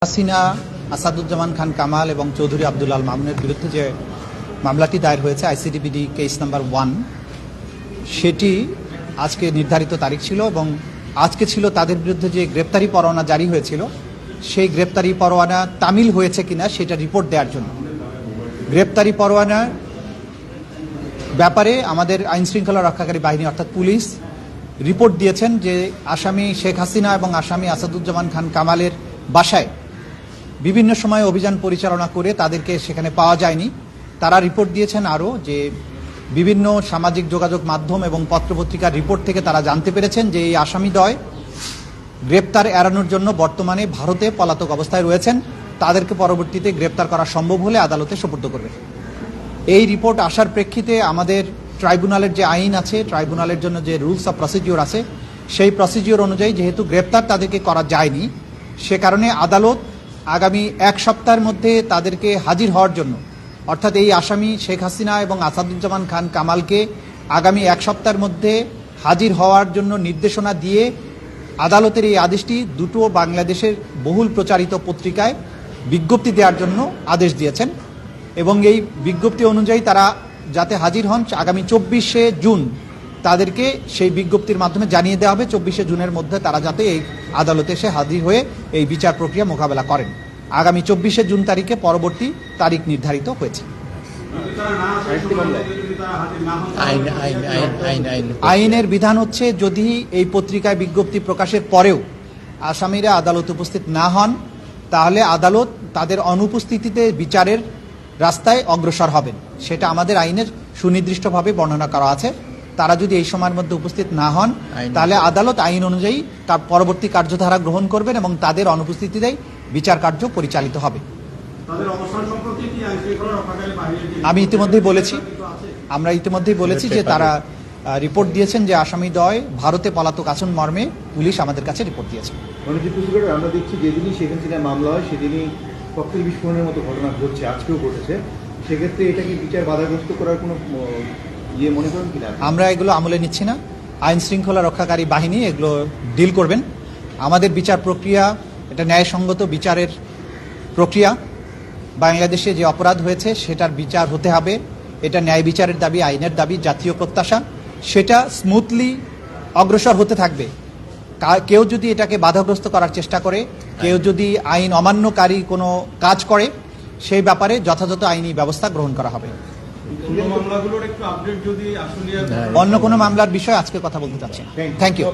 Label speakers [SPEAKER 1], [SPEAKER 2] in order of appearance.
[SPEAKER 1] হাসিনা, আসাদুজ্জামান খান কামাল এবং চৌধুরী আব্দুল আল মামুনের বিরুদ্ধে যে মামলাটি দায়ের হয়েছে আইসিডিবিডি কেস নাম্বার 1, সেটি আজকে নির্ধারিত তারিখ ছিল এবং আজকে ছিল তাদের বিরুদ্ধে যে গ্রেপ্তারি পরোয়ানা জারি হয়েছিল সেই গ্রেপ্তারি পরোয়ানা তামিল হয়েছে কিনা সেটা রিপোর্ট দেওয়ার জন্য। গ্রেপ্তারি পরোয়ানার ব্যাপারে আমাদের আইনশৃঙ্খলা রক্ষাকারী বাহিনী অর্থাৎ পুলিশ রিপোর্ট দিয়েছেন যে আসামি শেখ হাসিনা এবং আসামি আসাদুজ্জামান খান কামালের বাসায় বিভিন্ন সময় অভিযান পরিচালনা করে তাদেরকে সেখানে পাওয়া যায়নি। তারা রিপোর্ট দিয়েছেন আরও যে বিভিন্ন সামাজিক যোগাযোগ মাধ্যম এবং পত্রপত্রিকার রিপোর্ট থেকে তারা জানতে পেরেছেন যে এই আসামিদ্বয় গ্রেপ্তার এড়ানোর জন্য বর্তমানে ভারতে পলাতক অবস্থায় রয়েছেন, তাদেরকে পরবর্তীতে গ্রেপ্তার করা সম্ভব হলে আদালতে সোপর্দ করবে। এই রিপোর্ট আসার প্রেক্ষিতে আমাদের ট্রাইব্যুনালের যে আইন আছে, ট্রাইব্যুনালের জন্য যে রুলস অফ প্রসিডিওর আছে, সেই প্রসিডিওর অনুযায়ী যেহেতু গ্রেপ্তার তাদেরকে করা যায়নি, সে কারণে আদালত আগামী 1 সপ্তাহের মধ্যে তাদেরকে হাজির হওয়ার জন্য, অর্থাৎ এই আসামি শেখ হাসিনা এবং আসাদুজ্জামান খান কামালকে আগামী 1 সপ্তাহের মধ্যে হাজির হওয়ার জন্য নির্দেশনা দিয়ে আদালতের এই আদেশটি দুটো বাংলাদেশের বহুল প্রচারিত পত্রিকায় বিজ্ঞপ্তি দেওয়ার জন্য আদেশ দিয়েছেন এবং এই বিজ্ঞপ্তি অনুযায়ী তারা যাতে হাজির হন আগামী 24শে জুন তাদেরকে সেই বিজ্ঞপ্তির মাধ্যমে জানিয়ে দেওয়া হবে 24শে জুনের মধ্যে তারা যাতে এই আদালতে এসে হাজির হয়ে এই বিচার প্রক্রিয়া মোকাবেলা করেন। আগামী 24শে জুন তারিখে পরবর্তী তারিখ নির্ধারিত হয়েছে। আইনের বিধান হচ্ছে যদি এই পত্রিকায় বিজ্ঞপ্তি প্রকাশের পরেও আসামিরা আদালতে উপস্থিত না হন তাহলে আদালত তাদের অনুপস্থিতিতে বিচারের রাস্তায় অগ্রসর হবেন। সেটা আমাদের আইনের সুনির্দিষ্টভাবে বর্ণনা করা আছে। তারা যদি এই সময়ের মধ্যে উপস্থিত না হন তাহলে আদালত আইন অনুযায়ী তার পরবর্তী কার্যধারা গ্রহণ করবেন এবং তাদের অনুপস্থিতিতেই বিচার কার্য পরিচালিত হবে। আমি ইতিমধ্যেই বলেছি, আমরা ইতিমধ্যেই বলেছি যে তারা রিপোর্ট দিয়েছেন যে আসামিদ্বয় ভারতে পলাতক আছেন মর্মে পুলিশ আমাদের কাছে রিপোর্ট দিয়েছে।
[SPEAKER 2] আমরা দেখছি যেদিনই শেখ হাসিনার মামলা হয় সেদিনই ককটেল বিস্ফোরণের মতো ঘটনা ঘটছে, আজকেও ঘটেছে। সেক্ষেত্রে এটা কি বিচার বাধাগ্রস্ত করার কোনো মনে করেন কিনা? আমরা
[SPEAKER 1] এগুলো আমলে নিচ্ছি না। আইন শৃঙ্খলা রক্ষাকারী বাহিনী এগুলো ডিল করবেন। আমাদের বিচার প্রক্রিয়া এটা ন্যায়সঙ্গত বিচারের প্রক্রিয়া। বাংলাদেশে যে অপরাধ হয়েছে সেটার বিচার হতে হবে, এটা ন্যায় বিচারের দাবি, আইনের দাবি, জাতীয় প্রত্যাশা। সেটা স্মুথলি অগ্রসর হতে থাকবে। কেউ যদি এটাকে বাধাগ্রস্ত করার চেষ্টা করে, কেউ যদি আইন অমান্যকারী কোনো কাজ করে, সেই ব্যাপারে যথাযথ আইনি ব্যবস্থা গ্রহণ করা হবে। অন্য কোনো মামলার বিষয়ে আজকে কথা বলতে চাচ্ছি। Thank you.